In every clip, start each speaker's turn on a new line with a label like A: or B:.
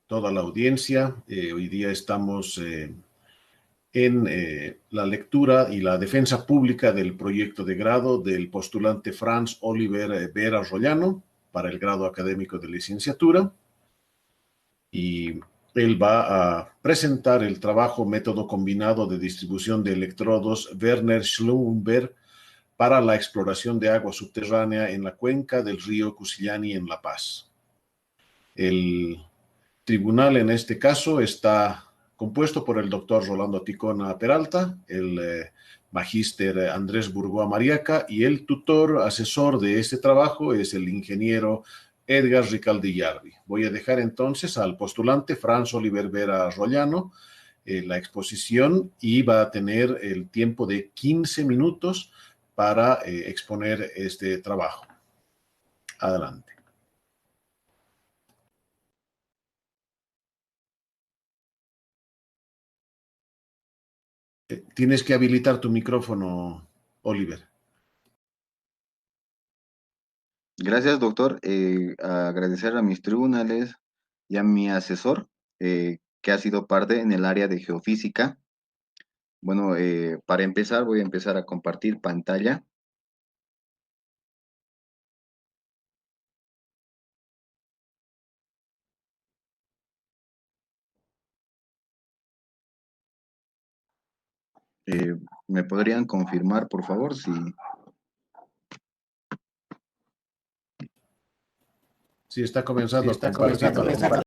A: toda la audiencia. Hoy día estamos en la lectura y la defensa pública del proyecto de grado del postulante Franz Oliver Vera Rollano para el grado académico de licenciatura. Y él va a presentar el trabajo Método combinado de distribución de electrodos Werner Schlumberger para la exploración de agua subterránea en la cuenca del río Cusillani en La Paz. El tribunal en este caso está compuesto por el doctor Rolando Ticona Peralta, el magíster Andrés Burgoa Mariaca y el tutor asesor de este trabajo es el ingeniero Edgar Ricaldi Yarvi. Voy a dejar entonces al postulante Franz Oliver Vera Rollano la exposición y va a tener el tiempo de 15 minutos para exponer este trabajo. Adelante. Tienes que habilitar tu micrófono, Oliver.
B: Gracias, doctor. Agradecer a mis tribunales y a mi asesor, que ha sido parte en el área de geofísica. Bueno, para empezar, voy a empezar a compartir pantalla. Eh, ¿Me podrían confirmar, por favor, si...
A: Sí, está comenzando a compartir.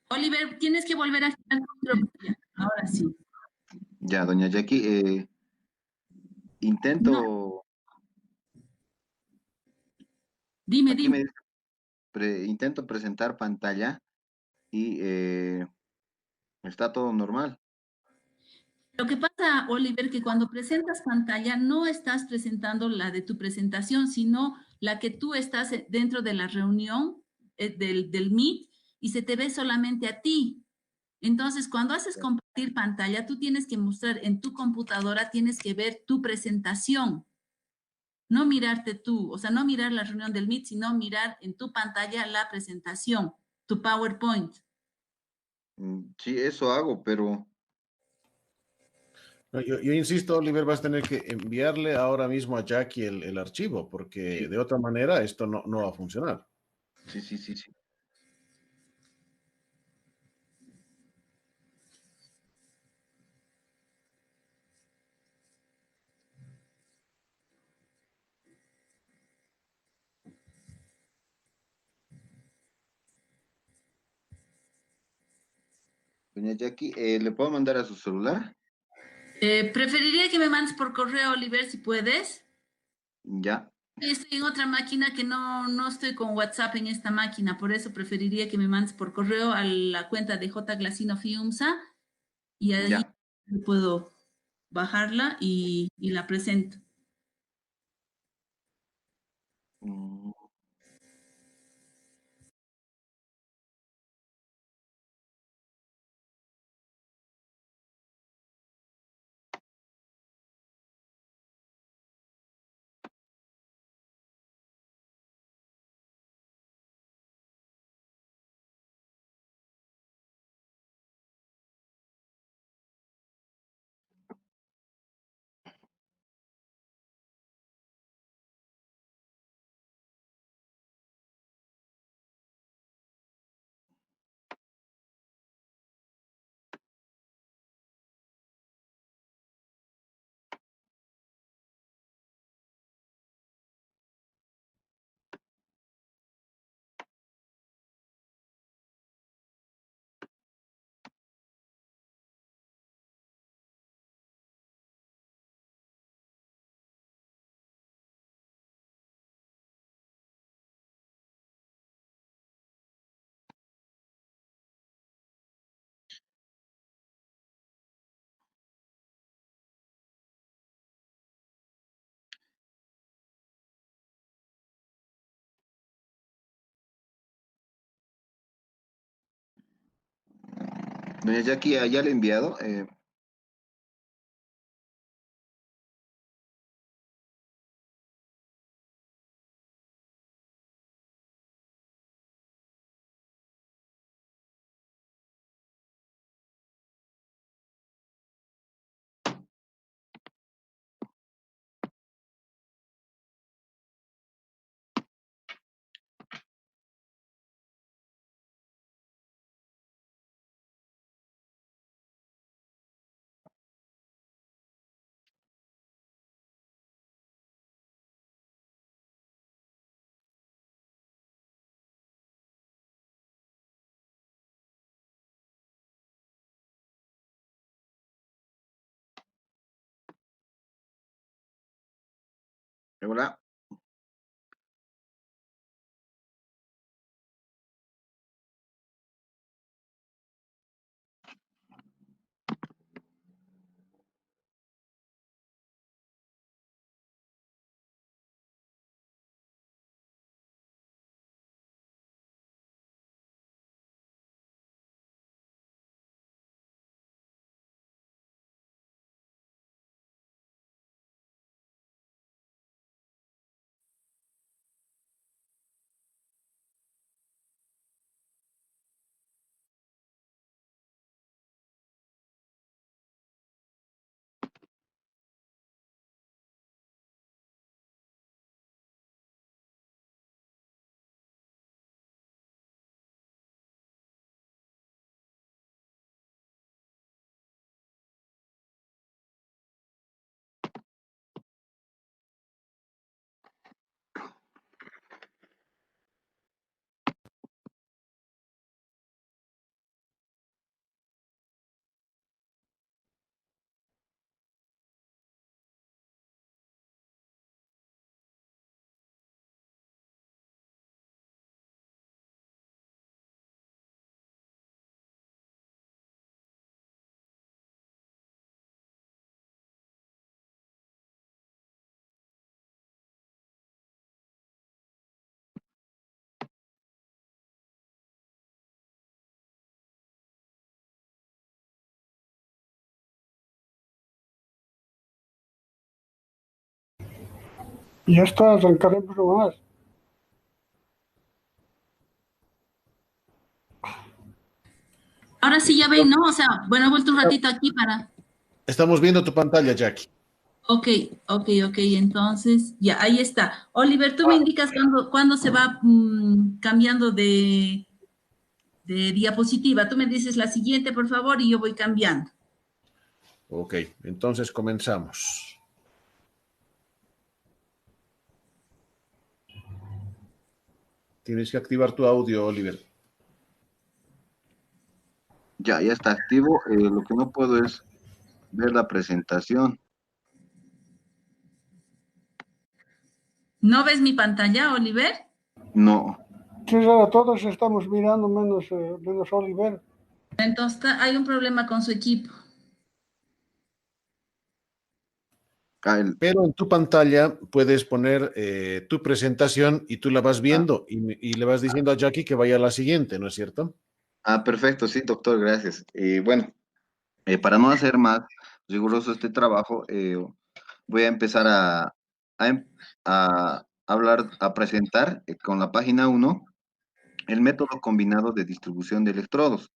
C: Oliver, tienes que volver a girar el control. Ahora sí.
B: Ya, doña Jackie, intento...
C: No. Dime,
B: Aquí
C: dime.
B: me dice, intento presentar pantalla y está todo normal.
C: Lo que pasa, Oliver, que cuando presentas pantalla no estás presentando la de tu presentación, sino la que tú estás dentro de la reunión del Meet y se te ve solamente a ti. Entonces, cuando haces compartir pantalla, tú tienes que mostrar en tu computadora, tienes que ver tu presentación, no mirarte tú, o sea, no mirar la reunión del Meet, sino mirar en tu pantalla la presentación, tu PowerPoint.
B: Sí, eso hago, pero...
A: No, yo insisto, Oliver, vas a tener que enviarle ahora mismo a Jackie el archivo, porque
B: Sí,
A: de otra manera esto no va a funcionar.
B: sí. Doña Jackie, ¿le puedo mandar a su celular?
C: Preferiría que me mandes por correo, Oliver, si puedes.
B: Ya,
C: Estoy en otra máquina que no estoy con WhatsApp en esta máquina, por eso preferiría que me mandes por correo a la cuenta de J. Glasino Fiumsa y ahí
B: ya.
C: puedo bajarla y la presento.
B: Mm, Doña Jackie, ¿ya le he enviado? Hola.
D: Ya está, arrancaremos nomás.
C: Ahora sí ya ven, ¿no? O sea, bueno, he vuelto un ratito aquí para...
A: Estamos viendo tu pantalla, Jackie.
C: Ok, ok, entonces ya, ahí está. Oliver, tú me indicas cuándo se va cambiando de diapositiva. Tú me dices la siguiente, por favor, y yo voy cambiando.
A: Ok, entonces comenzamos. Tienes que activar tu audio, Oliver.
B: Ya está activo. Lo que no puedo es ver la presentación.
C: ¿No ves mi pantalla, Oliver?
B: No.
D: Sí, ahora todos estamos mirando menos Oliver.
C: Entonces hay un problema con su equipo.
B: Ah,
A: Pero en tu pantalla puedes poner tu presentación y tú la vas
B: ah,
A: viendo y le vas diciendo a Jackie que vaya a la siguiente, ¿no es cierto?
B: perfecto, sí, doctor, gracias. Bueno, para no hacer más riguroso este trabajo, voy a empezar a, em- a hablar, a presentar con la página uno el método combinado de distribución de electrodos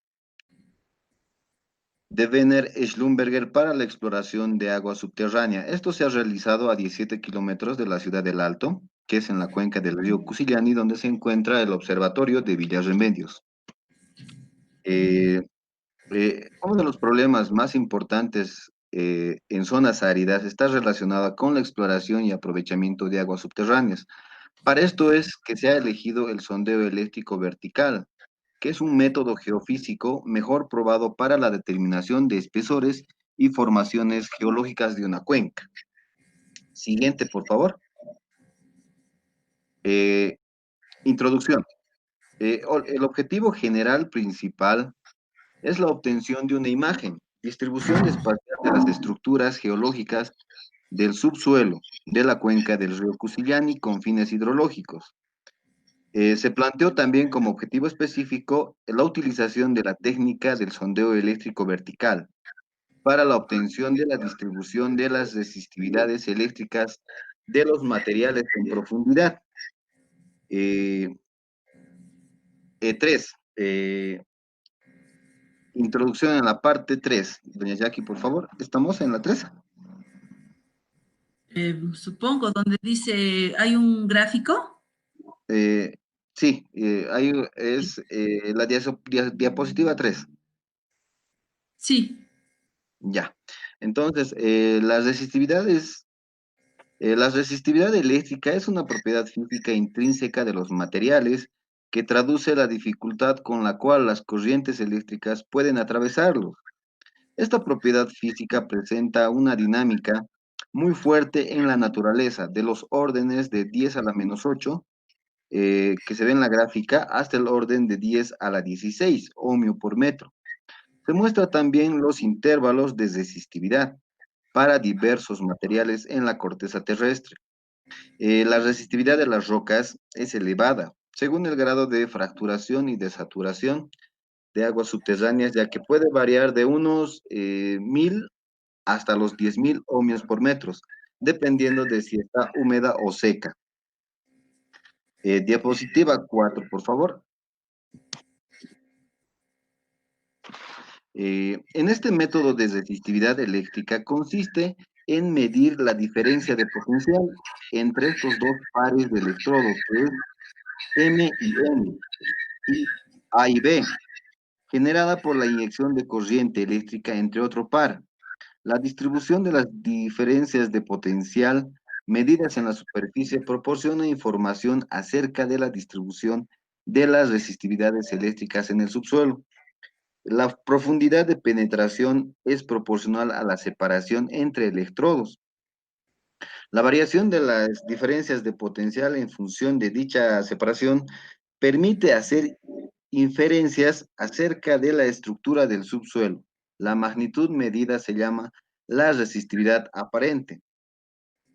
B: de Werner Schlumberger para la exploración de agua subterránea. Esto se ha realizado a 17 kilómetros de la ciudad del Alto, que es en la cuenca del río Cusilani, donde se encuentra el observatorio de Villarremedios. Eh, Uno de los problemas más importantes en zonas áridas está relacionada con la exploración y aprovechamiento de aguas subterráneas. Para esto es que se ha elegido el sondeo eléctrico vertical, que es un método geofísico mejor probado para la determinación de espesores y formaciones geológicas de una cuenca. Siguiente, por favor. Eh, Introducción. El objetivo general principal es la obtención de una imagen, distribución espacial de las estructuras geológicas del subsuelo de la cuenca del río Cusilani con fines hidrológicos. Se planteó también como objetivo específico la utilización de la técnica del sondeo eléctrico vertical para la obtención de la distribución de las resistividades eléctricas de los materiales en profundidad. Eh, 3. Introducción en la parte 3. Doña Jackie, por favor. ¿Estamos en la 3?
C: Supongo, donde dice, hay un gráfico.
B: Eh, sí, ahí es la diapositiva 3.
C: Sí,
B: Ya. Entonces, la resistividad eléctrica es una propiedad física intrínseca de los materiales que traduce la dificultad con la cual las corrientes eléctricas pueden atravesarlos. Esta propiedad física presenta una dinámica muy fuerte en la naturaleza, de los órdenes de 10 a la menos 8, que se ve en la gráfica, hasta el orden de 10 a la 16 ohmio por metro. Se muestra también los intervalos de resistividad para diversos materiales en la corteza terrestre. La resistividad de las rocas es elevada según el grado de fracturación y de saturación de aguas subterráneas, ya que puede variar de unos 1000 hasta los 10.000 ohmios por metros, dependiendo de si está húmeda o seca. Diapositiva 4, por favor. En este método de resistividad eléctrica consiste en medir la diferencia de potencial entre estos dos pares de electrodos, que es M y N, y A y B, generada por la inyección de corriente eléctrica entre otro par. La distribución de las diferencias de potencial medidas en la superficie proporciona información acerca de la distribución de las resistividades eléctricas en el subsuelo. La profundidad de penetración es proporcional a la separación entre electrodos. La variación de las diferencias de potencial en función de dicha separación permite hacer inferencias acerca de la estructura del subsuelo. La magnitud medida se llama la resistividad aparente.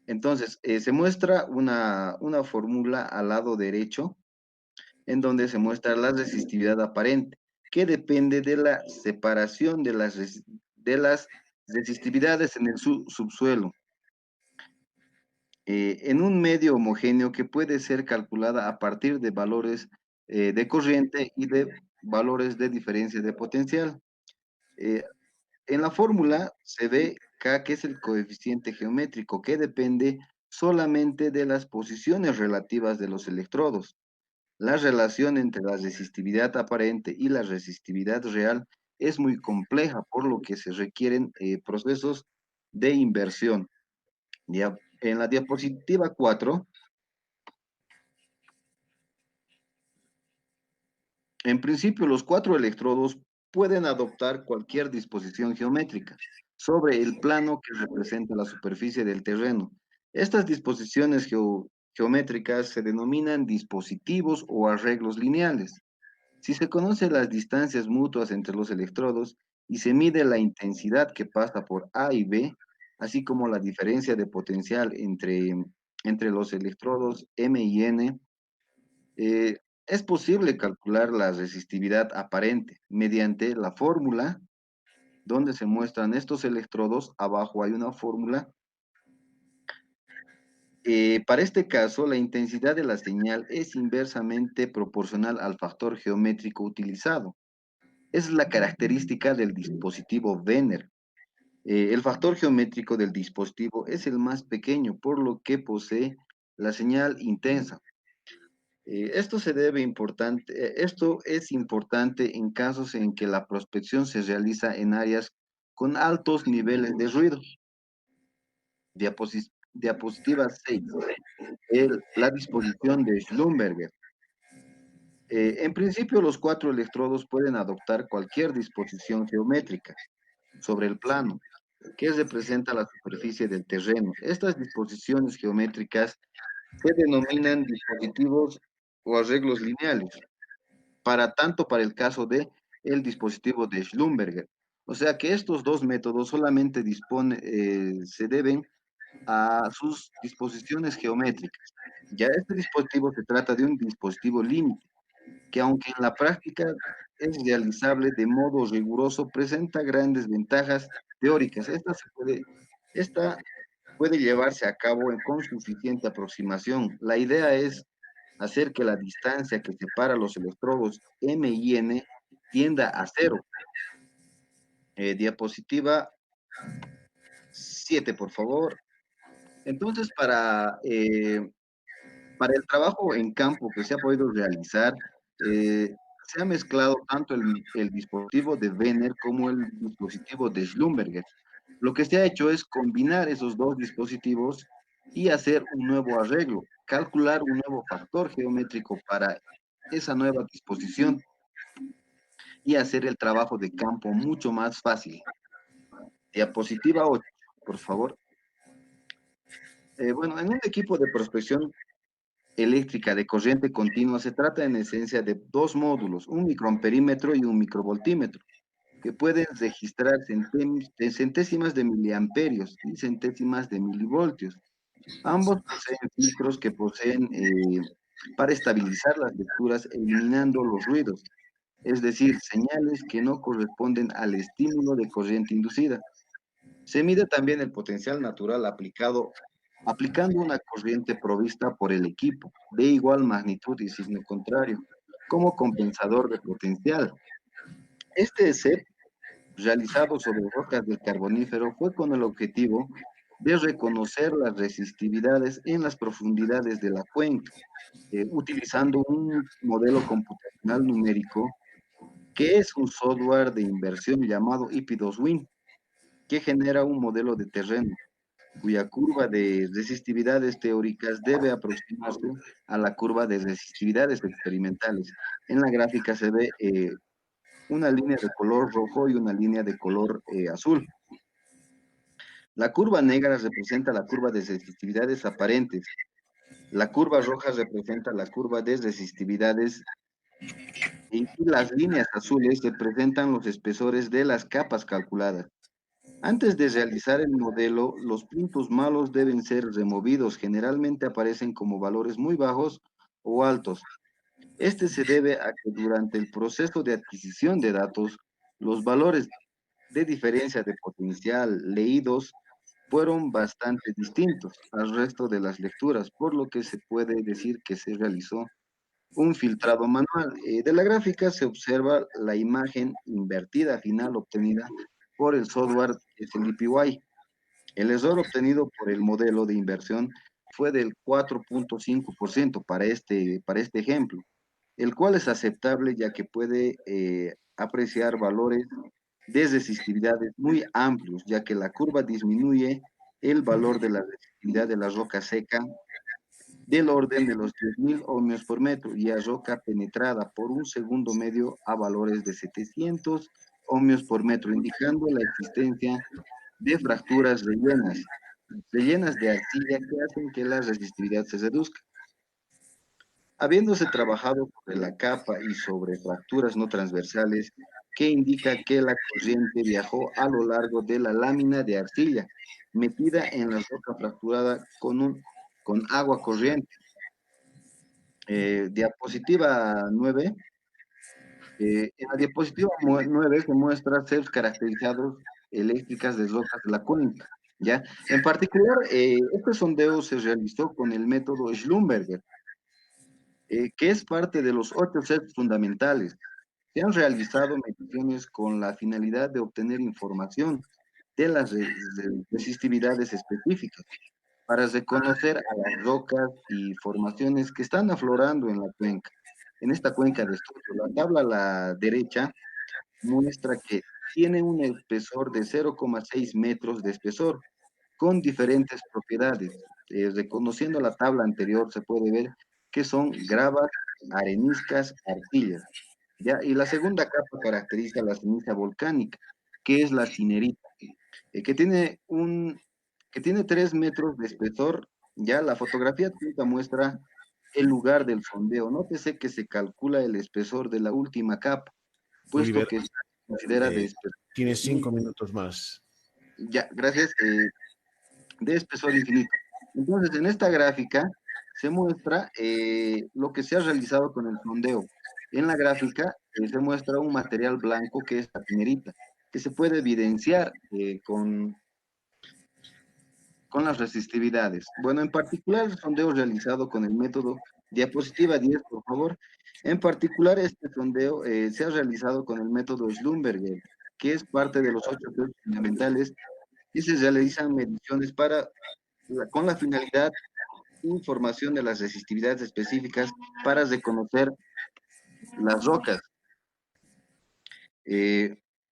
B: Entonces, se muestra una fórmula al lado derecho en donde se muestra la resistividad aparente, que depende de la separación de las resistividades en el subsuelo, en un medio homogéneo que puede ser calculada a partir de valores de corriente y de valores de diferencia de potencial. Eh, en la fórmula se ve K, que es el coeficiente geométrico, que depende solamente de las posiciones relativas de los electrodos. La relación entre la resistividad aparente y la resistividad real es muy compleja, por lo que se requieren procesos de inversión. En la diapositiva 4, en principio los 4 electrodos pueden adoptar cualquier disposición geométrica sobre el plano que representa la superficie del terreno. Estas disposiciones geométricas se denominan dispositivos o arreglos lineales. Si se conocen las distancias mutuas entre los electrodos y se mide la intensidad que pasa por A y B, así como la diferencia de potencial entre los electrodos M y N, eh, es posible calcular la resistividad aparente mediante la fórmula donde se muestran estos electrodos. Abajo hay una fórmula. Para este caso, la intensidad de la señal es inversamente proporcional al factor geométrico utilizado. Es la característica del dispositivo Wiener. El factor geométrico del dispositivo es el más pequeño, por lo que posee la señal intensa. Esto es importante en casos en que la prospección se realiza en áreas con altos niveles de ruido. Diapositiva 6. La disposición de Schlumberger. En principio, los 4 electrodos pueden adoptar cualquier disposición geométrica sobre el plano que representa la superficie del terreno. Estas disposiciones geométricas se denominan dispositivos o arreglos lineales, tanto para el caso de el dispositivo de Schlumberger. O sea que estos dos métodos solamente se deben a sus disposiciones geométricas. Ya este dispositivo se trata de un dispositivo límite, que aunque en la práctica es realizable de modo riguroso, presenta grandes ventajas teóricas. Esta puede llevarse a cabo con suficiente aproximación. La idea es hacer que la distancia que separa los electrodos M y N tienda a cero. Diapositiva 7, por favor. Entonces, para el trabajo en campo que se ha podido realizar, se ha mezclado tanto el dispositivo de Wiener como el dispositivo de Schlumberger. Lo que se ha hecho es combinar esos dos dispositivos y hacer un nuevo arreglo, calcular un nuevo factor geométrico para esa nueva disposición y hacer el trabajo de campo mucho más fácil. Diapositiva 8, por favor. Bueno, en un equipo de prospección eléctrica de corriente continua se trata en esencia de dos módulos, un microamperímetro y un microvoltímetro, que pueden registrar centésimas de miliamperios y centésimas de milivoltios. Ambos poseen filtros que poseen para estabilizar las lecturas eliminando los ruidos, es decir, señales que no corresponden al estímulo de corriente inducida. Se mide también el potencial natural aplicando una corriente provista por el equipo de igual magnitud y signo contrario, como compensador de potencial. Este set, realizado sobre rocas del Carbonífero, fue con el objetivo de reconocer las resistividades en las profundidades de la cuenca, utilizando un modelo computacional numérico que es un software de inversión llamado IP2Win, que genera un modelo de terreno cuya curva de resistividades teóricas debe aproximarse a la curva de resistividades experimentales. En la gráfica se ve una línea de color rojo y una línea de color azul. La curva negra representa la curva de resistividades aparentes. La curva roja representa la curva de resistividades y las líneas azules representan los espesores de las capas calculadas. Antes de realizar el modelo, los puntos malos deben ser removidos. Generalmente aparecen como valores muy bajos o altos. Este se debe a que durante el proceso de adquisición de datos, los valores de diferencia de potencial leídos fueron bastante distintos al resto de las lecturas, por lo que se puede decir que se realizó un filtrado manual. De la gráfica se observa la imagen invertida final obtenida por el software SLPY. El error obtenido por el modelo de inversión fue del 4.5% para este ejemplo, el cual es aceptable ya que puede apreciar valores de resistividades muy amplios, ya que la curva disminuye el valor de la resistividad de la roca seca del orden de los 10.000 ohmios por metro y a roca penetrada por un segundo medio a valores de 700 ohmios por metro, indicando la existencia de fracturas rellenas de arcilla que hacen que la resistividad se reduzca. Habiéndose trabajado sobre la capa y sobre fracturas no transversales, que indica que la corriente viajó a lo largo de la lámina de arcilla, metida en la roca fracturada con agua corriente. Diapositiva 9. En la diapositiva 9 se muestra sets caracterizados eléctricas de rocas de la cuenca, ¿ya? En particular, este sondeo se realizó con el método Schlumberger, que es parte de los 8 sets fundamentales. Se han realizado mediciones con la finalidad de obtener información de las resistividades específicas para reconocer a las rocas y formaciones que están aflorando en la cuenca. En esta cuenca de estudio, la tabla a la derecha muestra que tiene un espesor de 0,6 metros de espesor, con diferentes propiedades. Reconociendo la tabla anterior, se puede ver que son gravas, areniscas, arcillas. ¿Ya? Y la segunda capa caracteriza la ceniza volcánica, que es la sinerita, que tiene 3 metros de espesor. Ya la fotografía técnica muestra el lugar del sondeo. Nótese que se calcula el espesor de la última capa, puesto
A: Oliver,
B: que se considera de espesor.
A: tienes 5 minutos más.
B: Ya, gracias. De espesor infinito. Entonces, en esta gráfica se muestra lo que se ha realizado con el sondeo. En la gráfica se muestra un material blanco que es la tinerita, que se puede evidenciar con las resistividades. Bueno, en particular el sondeo realizado con el método diapositiva 10, por favor. En particular este sondeo se ha realizado con el método Schlumberger, que es parte de los 8 estudios fundamentales y se realizan mediciones con la finalidad de información de las resistividades específicas para reconocer las rocas.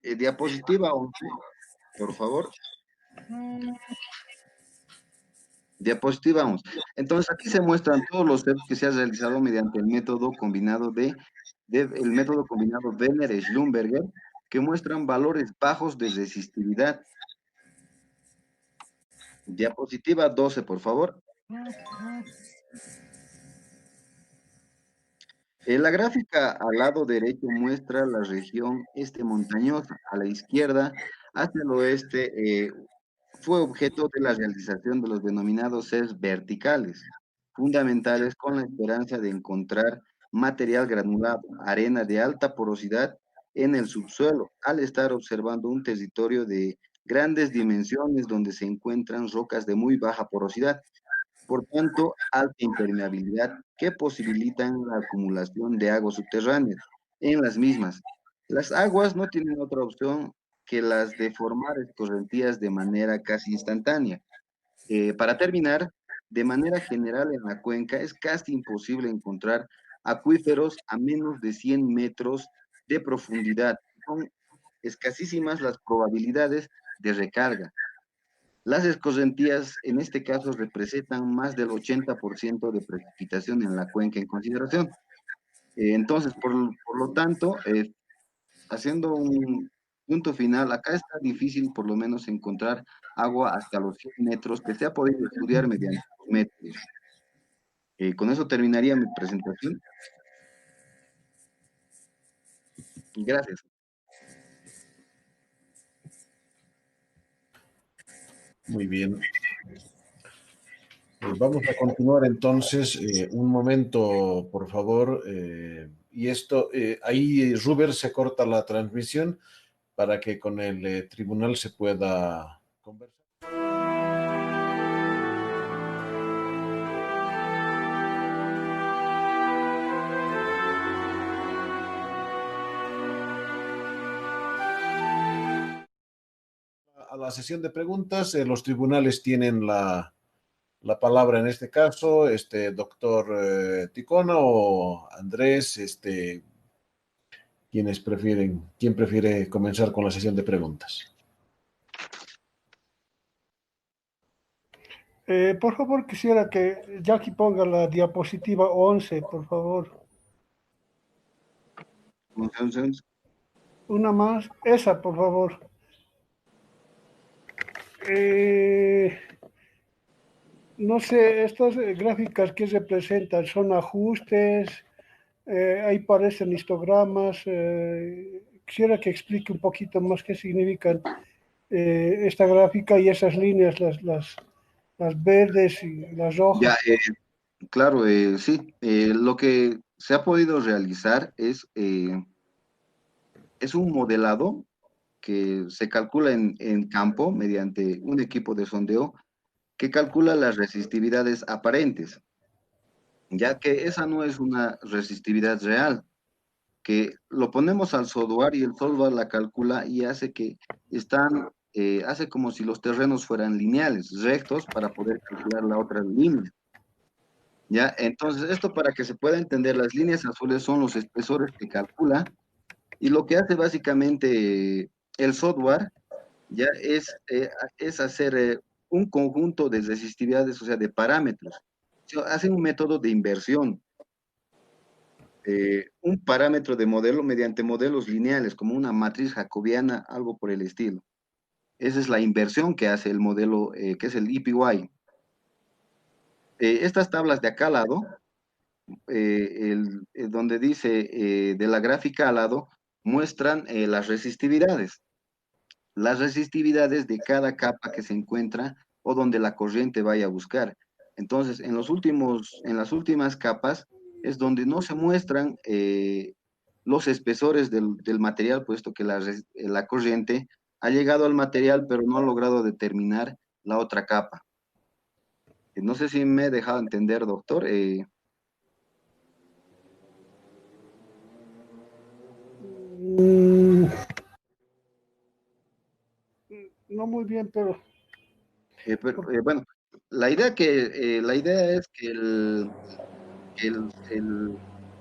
B: Diapositiva 11, por favor. Diapositiva 11. Entonces aquí se muestran todos los steps que se han realizado mediante el método combinado el método combinado Wellner-Schlumberger, que muestran valores bajos de resistividad. Diapositiva 12, por favor. La gráfica al lado derecho muestra la región este montañosa. A la izquierda, hacia el oeste, fue objeto de la realización de los denominados sets verticales, fundamentales con la esperanza de encontrar material granulado, arena de alta porosidad en el subsuelo, al estar observando un territorio de grandes dimensiones donde se encuentran rocas de muy baja porosidad, por tanto, alta impermeabilidad que posibilitan la acumulación de aguas subterráneas en las mismas. Las aguas no tienen otra opción que las de formar escorrentías de manera casi instantánea. Para terminar, de manera general en la cuenca es casi imposible encontrar acuíferos a menos de 100 metros de profundidad. Son escasísimas las probabilidades de recarga. Las escorrentías en este caso representan más del 80% de precipitación en la cuenca en consideración. Entonces, por lo tanto, haciendo un punto final, acá está difícil por lo menos encontrar agua hasta los 100 metros que se ha podido estudiar mediante los métodos. Con eso terminaría mi presentación. Gracias.
A: Muy bien. Vamos a continuar entonces. Un momento, por favor. Y esto, ahí, Ruber, se corta la transmisión para que con el tribunal se pueda conversar. A la sesión de preguntas, los tribunales tienen la palabra en este caso, doctor Ticona o Andrés, ¿quién prefiere comenzar con la sesión de preguntas?
D: Por favor, quisiera que Jackie ponga la diapositiva 11, por favor. Una más, esa, por favor. No sé, estas gráficas que representan son ajustes, ahí parecen histogramas. Quisiera que explique un poquito más qué significan esta gráfica y esas líneas, las verdes y las rojas.
B: Ya, claro, sí. Lo que se ha podido realizar es un modelado que se calcula en campo mediante un equipo de sondeo que calcula las resistividades aparentes, ya que esa no es una resistividad real, que lo ponemos al software y el software la calcula y hace que hace como si los terrenos fueran lineales, rectos, para poder calcular la otra línea. ¿Ya? Entonces, esto para que se pueda entender, las líneas azules son los espesores que calcula y lo que hace básicamente el software ya es hacer un conjunto de resistividades, o sea, de parámetros. Hace un método de inversión, un parámetro de modelo mediante modelos lineales, como una matriz jacobiana, algo por el estilo. Esa es la inversión que hace el modelo, que es el EPY. Estas tablas de acá al lado, donde dice de la gráfica al lado, muestran las resistividades. Las resistividades de cada capa que se encuentra o donde la corriente vaya a buscar. Entonces, en las últimas capas es donde no se muestran los espesores del material, puesto que la corriente ha llegado al material, pero no ha logrado determinar la otra capa. No sé si me he dejado entender, doctor.
D: Mm, no muy bien, pero
B: Bueno, la idea es que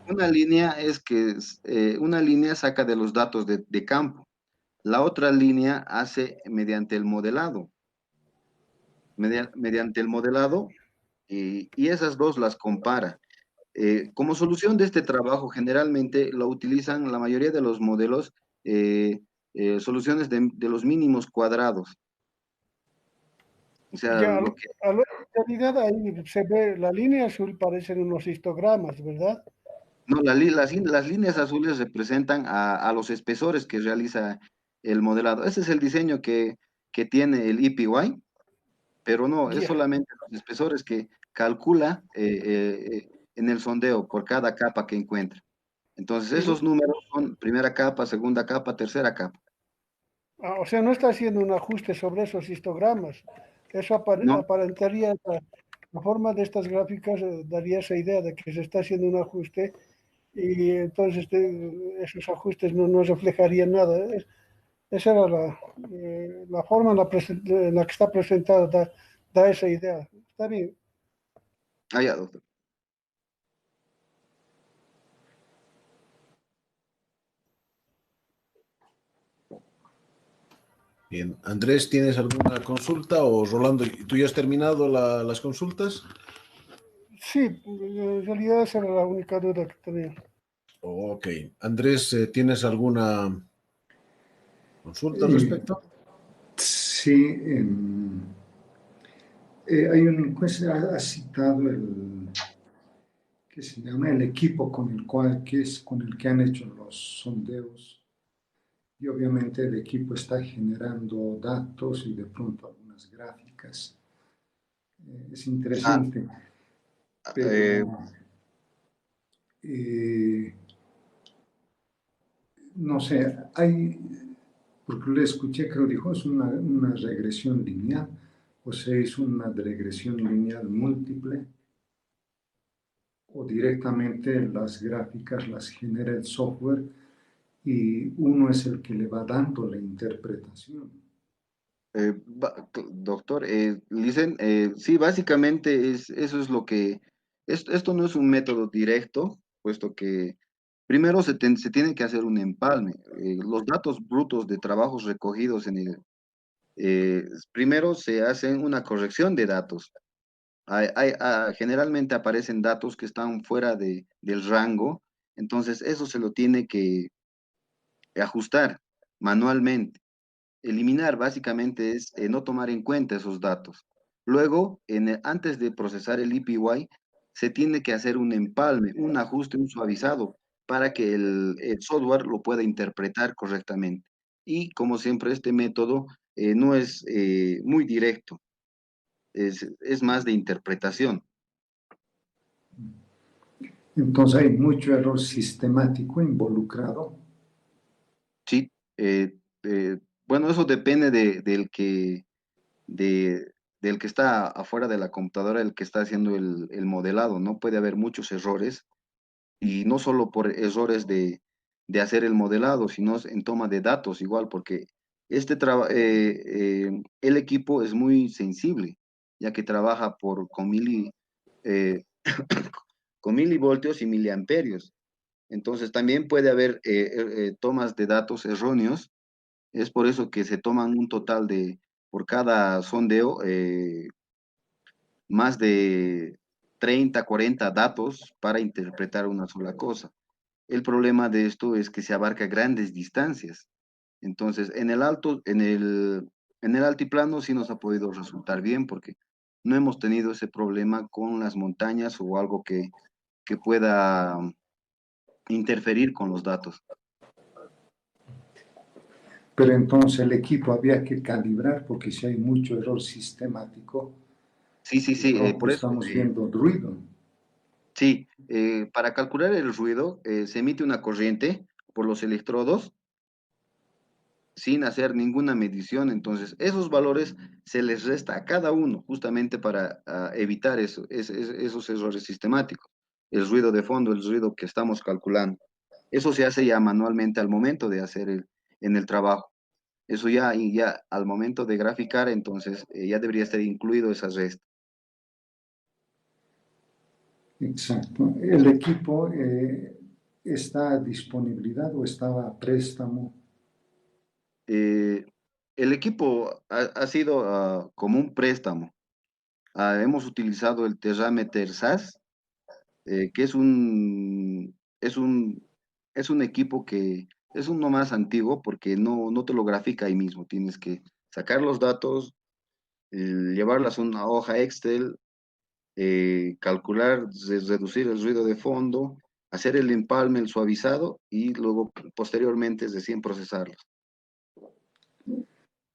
B: una línea una línea saca de los datos de campo. La otra línea hace mediante el modelado. Mediante el modelado y esas dos las compara. Como solución de este trabajo, generalmente lo utilizan la mayoría de los modelos, soluciones de los mínimos cuadrados. O sea,
D: Ya,
B: lo que,
D: en realidad ahí se ve, la línea azul parecen unos histogramas, ¿verdad?
B: no, las líneas azules representan a los espesores que realiza el modelado. Ese es el diseño que tiene el EPY, pero no, es
D: Ya.
B: solamente los espesores que calcula en el sondeo por cada capa que encuentra. Entonces,
D: Y,
B: esos números son primera capa, segunda capa, tercera capa,
D: o sea, no está haciendo un ajuste sobre esos histogramas. Eso
B: ¿no?
D: aparentaría, la forma de estas gráficas daría esa idea de que se está haciendo un ajuste y entonces esos ajustes no reflejarían nada. Esa era la forma en la que está presentado, da esa idea. Está bien.
B: Ah, ya, doctor.
A: Bien, Andrés, ¿tienes alguna consulta? O Rolando, ¿tú ya has terminado las consultas?
D: Sí, en realidad esa era la única duda que tenía.
A: Ok. Andrés, ¿tienes alguna consulta al
E: Eh,
A: respecto?
E: sí, hay una encuesta, ha citado el que se llama el equipo con el cual, que es con el que han hecho los sondeos, y obviamente el equipo está generando datos y de pronto algunas gráficas. Es
B: Ah,
E: interesante,
B: eh,
E: pero eh, no sé, hay, porque le escuché, creo dijo, es una regresión lineal, o sea, es una regresión lineal múltiple, o directamente las gráficas las genera el software y uno es el que le va dando la interpretación.
B: doctor, dicen, sí, básicamente eso es lo que, esto no es un método directo, puesto que primero se tiene que hacer un empalme. Los datos brutos de trabajos recogidos primero se hacen una corrección de datos. Generalmente aparecen datos que están fuera del rango, entonces eso se lo tiene que ajustar manualmente. Eliminar básicamente es no tomar en cuenta esos datos. Luego, antes de procesar el EPY, se tiene que hacer un empalme, un ajuste, un suavizado, para que el software lo pueda interpretar correctamente. Y como siempre, este método no es muy directo, es más de interpretación.
E: Entonces hay mucho error sistemático involucrado.
B: Sí, bueno, eso depende del que está afuera de la computadora, el que está haciendo el modelado, ¿no? Puede haber muchos errores y no solo por errores de hacer el modelado, sino en toma de datos igual, porque el equipo es muy sensible, ya que trabaja eh, con milivoltios y miliamperios. Entonces también puede haber tomas de datos erróneos. Es por eso que se toman un total por cada sondeo, más de 30, 40 datos para interpretar una sola cosa. El problema de esto es que se abarca grandes distancias. Entonces, en el altiplano sí nos ha podido resultar bien porque no hemos tenido ese problema con las montañas o algo que pueda interferir con los datos.
E: Pero entonces el equipo había que calibrar porque si hay mucho error sistemático,
B: Sí, sí,
E: de
B: sí,
E: pronto
B: por eso.
E: estamos viendo ruido.
B: Sí, para calcular el ruido se emite una corriente por los electrodos sin hacer ninguna medición. Entonces, esos valores se les resta a cada uno justamente para evitar esos errores sistemáticos. El ruido de fondo, el ruido que estamos calculando. Eso se hace ya manualmente al momento de hacer en el trabajo. Eso ya al momento de graficar, entonces ya debería estar incluido esa resta.
E: Exacto. ¿El equipo está a disponibilidad o estaba a préstamo?
B: Eh, el equipo ha sido como un préstamo. Hemos utilizado el Terrameter SAS, que es un equipo que es uno más antiguo porque no te lo grafica ahí mismo. Tienes que sacar los datos, llevarlas a una hoja Excel, calcular, reducir el ruido de fondo, hacer el empalme, el suavizado y luego posteriormente es decir, procesarlos.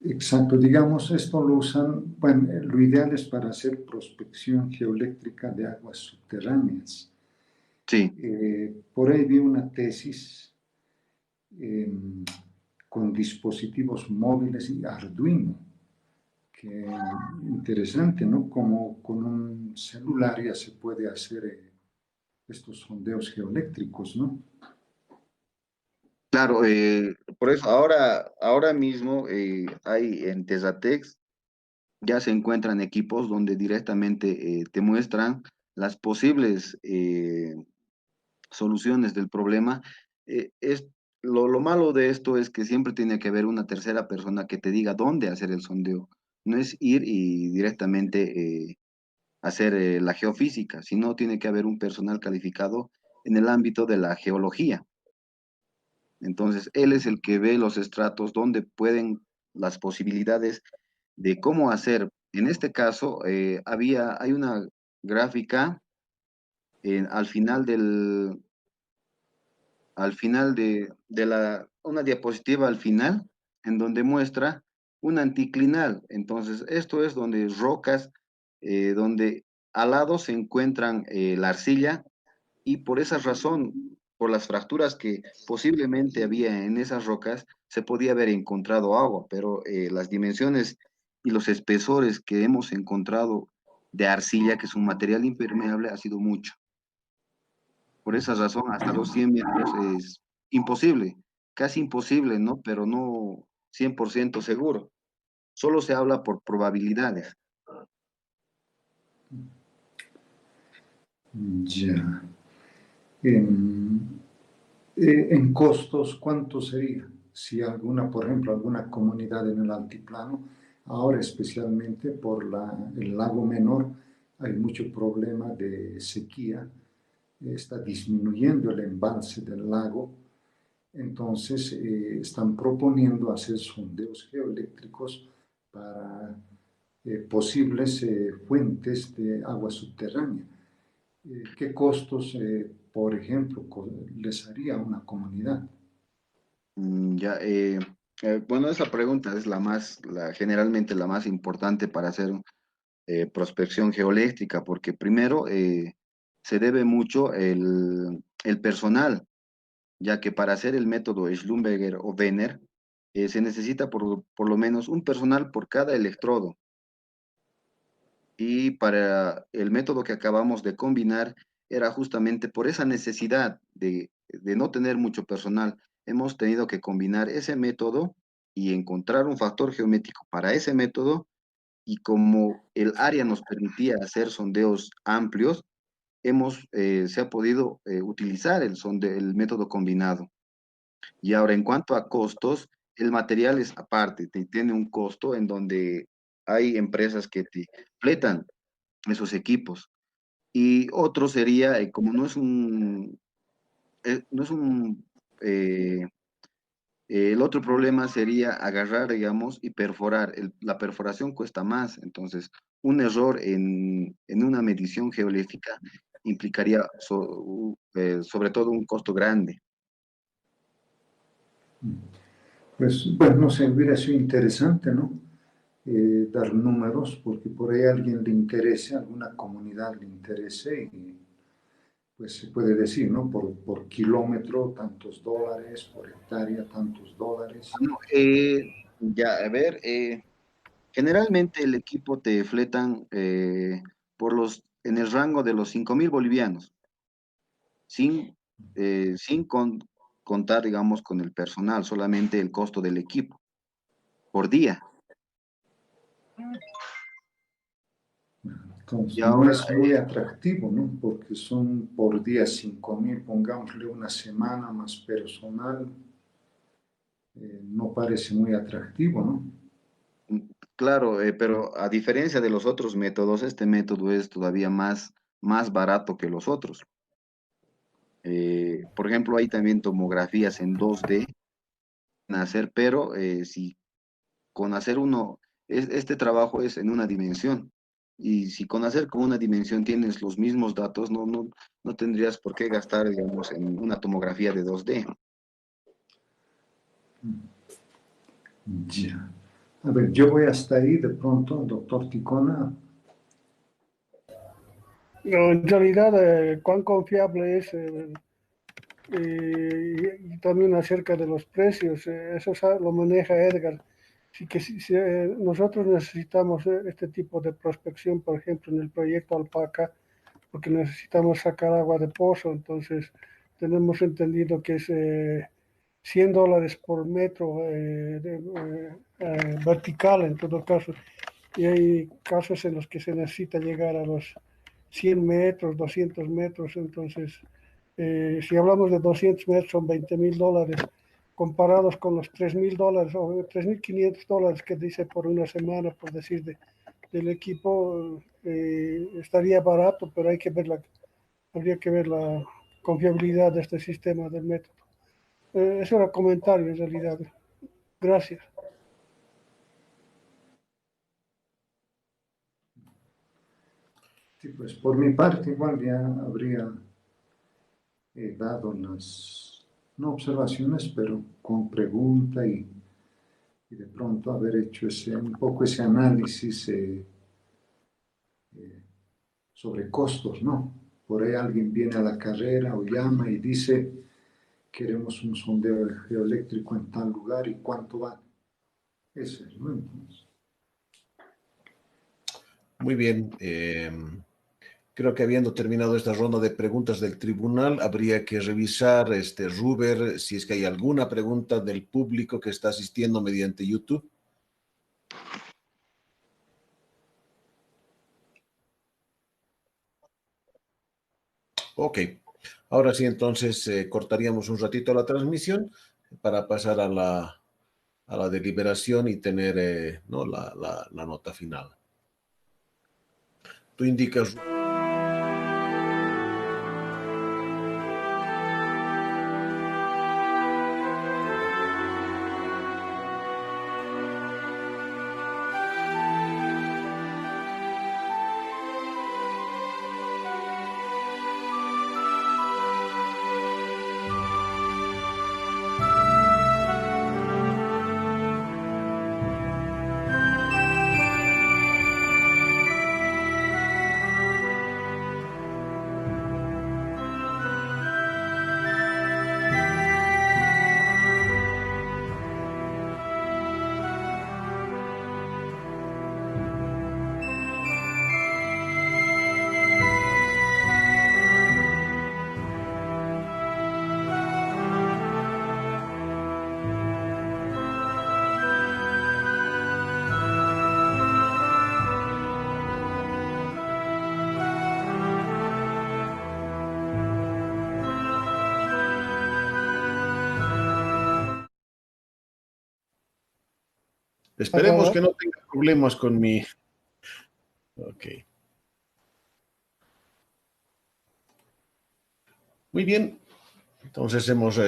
E: Exacto, digamos, esto lo usan, bueno, lo ideal es para hacer prospección geoeléctrica de aguas subterráneas.
B: Sí.
E: Por ahí vi una tesis con dispositivos móviles y Arduino, que interesante, ¿no? Como con un celular ya se puede hacer estos sondeos geoeléctricos, ¿no?
B: Claro, por eso ahora mismo hay en Tesatex, ya se encuentran equipos donde directamente te muestran las posibles soluciones del problema. Lo malo de esto es que siempre tiene que haber una tercera persona que te diga dónde hacer el sondeo. No es ir y directamente hacer la geofísica, sino tiene que haber un personal calificado en el ámbito de la geología. Entonces, él es el que ve los estratos donde pueden las posibilidades de cómo hacer. En este caso, hay una gráfica al final una diapositiva al final, en donde muestra un anticlinal. Entonces, esto es donde rocas, donde al lado se encuentran la arcilla y por esa razón, por las fracturas que posiblemente había en esas rocas, se podía haber encontrado agua, pero las dimensiones y los espesores que hemos encontrado de arcilla, que es un material impermeable, ha sido mucho. Por esa razón, hasta los 100 metros es imposible, casi imposible, ¿no? Pero no 100% seguro. Solo se habla por probabilidades.
E: Ya. En, en costos, ¿cuánto sería? Si alguna, por ejemplo, alguna comunidad en el altiplano, ahora especialmente por el lago menor, hay mucho problema de sequía, está disminuyendo el embalse del lago, entonces están proponiendo hacer sondeos geoeléctricos para posibles fuentes de agua subterránea. ¿Qué costos, por ejemplo, les haría a una comunidad?
B: Ya, bueno, esa pregunta es generalmente la más importante para hacer prospección geoeléctrica, porque primero se debe mucho el personal, ya que para hacer el método Schlumberger o Wenner se necesita por lo menos un personal por cada electrodo. Y para el método que acabamos de combinar era justamente por esa necesidad de no tener mucho personal. Hemos tenido que combinar ese método y encontrar un factor geométrico para ese método y como el área nos permitía hacer sondeos amplios, se ha podido utilizar el método combinado. Y ahora, en cuanto a costos, el material es aparte, tiene un costo en donde hay empresas que te fletan esos equipos. Y otro sería, como no es un, el otro problema sería agarrar, digamos, y perforar. La perforación cuesta más, entonces un error en una medición geológica implicaría sobre todo un costo grande.
E: Pues, bueno, no sé, hubiera sido interesante, ¿no? Dar números, porque por ahí a alguien le interese, alguna comunidad le interese, y pues se puede decir, ¿no? Por kilómetro, tantos dólares, por hectárea, tantos dólares.
B: No, ya, a ver, generalmente el equipo te fletan en el rango de los 5.000 bolivianos, sin contar, digamos, con el personal, solamente el costo del equipo por día.
E: Entonces,
B: Y
E: no
B: ahora,
E: es muy atractivo, ¿no? Porque son por día 5.000, pongámosle una semana más personal, no parece muy atractivo, ¿no?
B: claro, pero a diferencia de los otros métodos, este método es todavía más barato que los otros. Por ejemplo, hay también tomografías en 2D hacer, pero si con hacer uno Este trabajo es en una dimensión. Y si con hacer con una dimensión tienes los mismos datos, no tendrías por qué gastar, digamos, en una tomografía de 2D.
E: Ya. A ver, yo voy hasta ahí de pronto, doctor Ticona.
D: No, en realidad, cuán confiable es y también acerca de los precios, lo maneja Edgar. Sí que si, nosotros necesitamos este tipo de prospección, por ejemplo, en el proyecto Alpaca, porque necesitamos sacar agua de pozo, entonces tenemos entendido que es $100 por metro vertical en todo caso, y hay casos en los que se necesita llegar a los 100 metros, 200 metros, entonces si hablamos de 200 metros son $20,000, comparados con los $3,000 o $3,500 que dice por una semana, por decir, del equipo, estaría barato, pero habría que ver la confiabilidad de este sistema del método. Eso era comentario en realidad. Gracias.
E: Sí, pues por mi parte igual ya habría dado las, no observaciones, pero con pregunta y de pronto haber hecho un poco ese análisis sobre costos, ¿no? Por ahí alguien viene a la carrera o llama y dice, queremos un sondeo geoeléctrico en tal lugar y cuánto va. Eso es, ¿no? Entonces,
A: Muy bien. Creo que habiendo terminado esta ronda de preguntas del tribunal, habría que revisar, Ruber, si es que hay alguna pregunta del público que está asistiendo mediante YouTube. Ok. Ahora sí, entonces cortaríamos un ratito la transmisión para pasar a la deliberación y tener ¿no? la nota final. Tú indicas. Esperemos que no tenga problemas con mi. Ok. Muy bien. Entonces hemos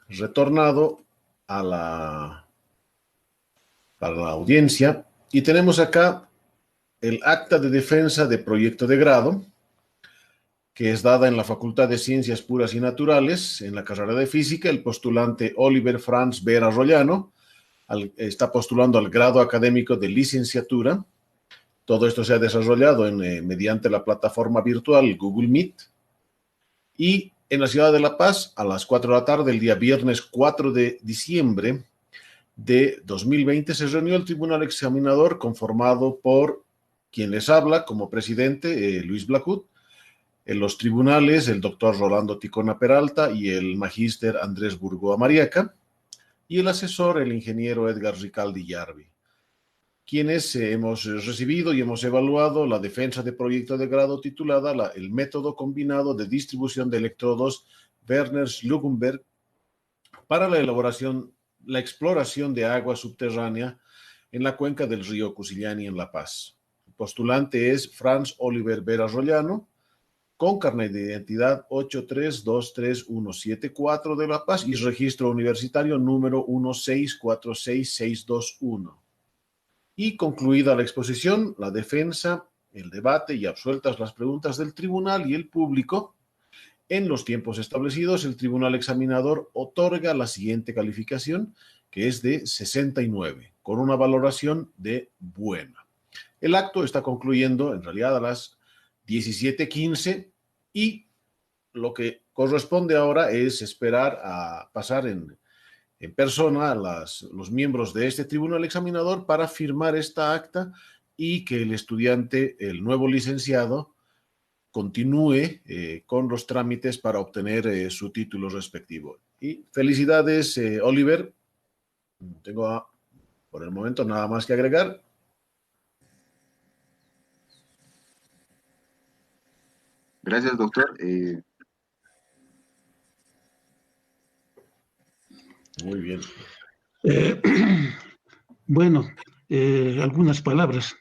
A: retornado para la audiencia y tenemos acá el acta de defensa de proyecto de grado, que es dada en la Facultad de Ciencias Puras y Naturales, en la carrera de Física. El postulante Oliver Franz Vera Rollano está postulando al grado académico de licenciatura. Todo esto se ha desarrollado mediante la plataforma virtual Google Meet. Y en la ciudad de La Paz, a las 4 de la tarde, el día viernes 4 de diciembre de 2020, se reunió el tribunal examinador conformado por quien les habla como presidente, Luis Blacut, en los tribunales el doctor Rolando Ticona Peralta y el magíster Andrés Burgoa Mariaca, y el asesor, el ingeniero Edgar Ricaldi Yarvi, quienes hemos recibido y hemos evaluado la defensa de proyecto de grado titulada el método combinado de distribución de electrodos Werner-Slugenberg para la exploración de agua subterránea en la cuenca del río Cusillani en La Paz. El postulante es Franz Oliver Vera Rollano, con carnet de identidad 8323174 de La Paz y registro universitario número 1646621. Y concluida la exposición, la defensa, el debate y absueltas las preguntas del tribunal y el público, en los tiempos establecidos, el tribunal examinador otorga la siguiente calificación, que es de 69, con una valoración de buena. El acto está concluyendo en realidad a las 17:15 y lo que corresponde ahora es esperar a pasar en persona a los miembros de este tribunal examinador para firmar esta acta y que el estudiante, el nuevo licenciado, continúe con los trámites para obtener su título respectivo. Y felicidades, Oliver. Tengo por el momento nada más que agregar.
B: Gracias, doctor.
A: Muy bien.
F: Bueno, algunas palabras.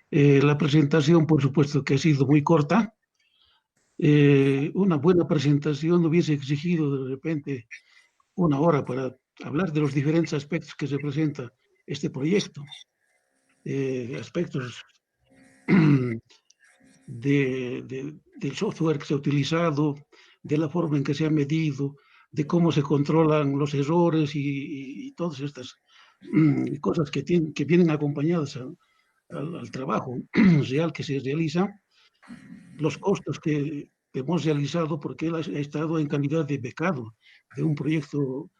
F: La presentación, por supuesto, que ha sido muy corta. Una buena presentación hubiese exigido de repente 1 hora para hablar de los diferentes aspectos que se presenta este proyecto. Aspectos del software que se ha utilizado, de la forma en que se ha medido, de cómo se controlan los errores y todas estas cosas que vienen acompañadas al trabajo real que se realiza, los costos que hemos realizado, porque él ha estado en calidad de becado de un proyecto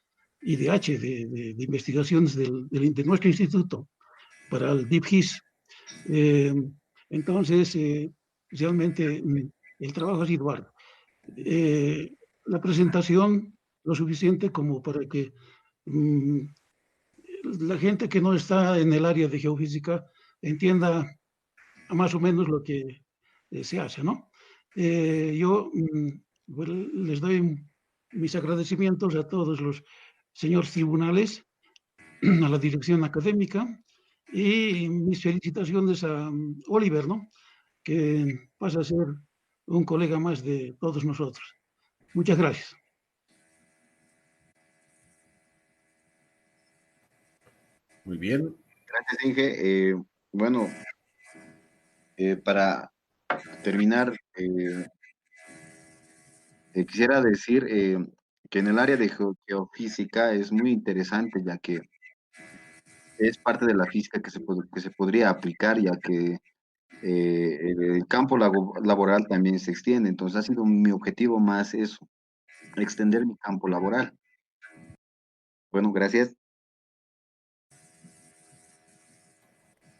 F: IDH de investigaciones de nuestro instituto para el DeepHIS. Entonces, realmente el trabajo ha sido arduo. La presentación lo suficiente como para que la gente que no está en el área de geofísica entienda más o menos lo que se hace, ¿no? Yo les doy mis agradecimientos a todos los señores tribunales, a la dirección académica, y mis felicitaciones a Oliver, ¿no? Que pasa a ser un colega más de todos nosotros. Muchas gracias.
A: Muy bien.
B: Gracias, Inge. Bueno, para terminar, quisiera decir que en el área de geofísica es muy interesante, ya que es parte de la física que se podría aplicar, ya que el campo laboral también se extiende. Entonces ha sido mi objetivo más eso, extender mi campo laboral. Bueno, gracias.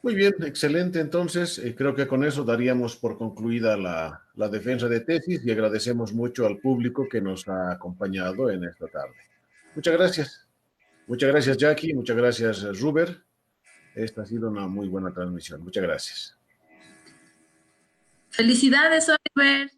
A: Muy bien, excelente. Entonces, creo que con eso daríamos por concluida la defensa de tesis y agradecemos mucho al público que nos ha acompañado en esta tarde. Muchas gracias. Muchas gracias, Jackie. Muchas gracias, Ruber. Esta ha sido una muy buena transmisión. Muchas gracias.
C: Felicidades, Oliver.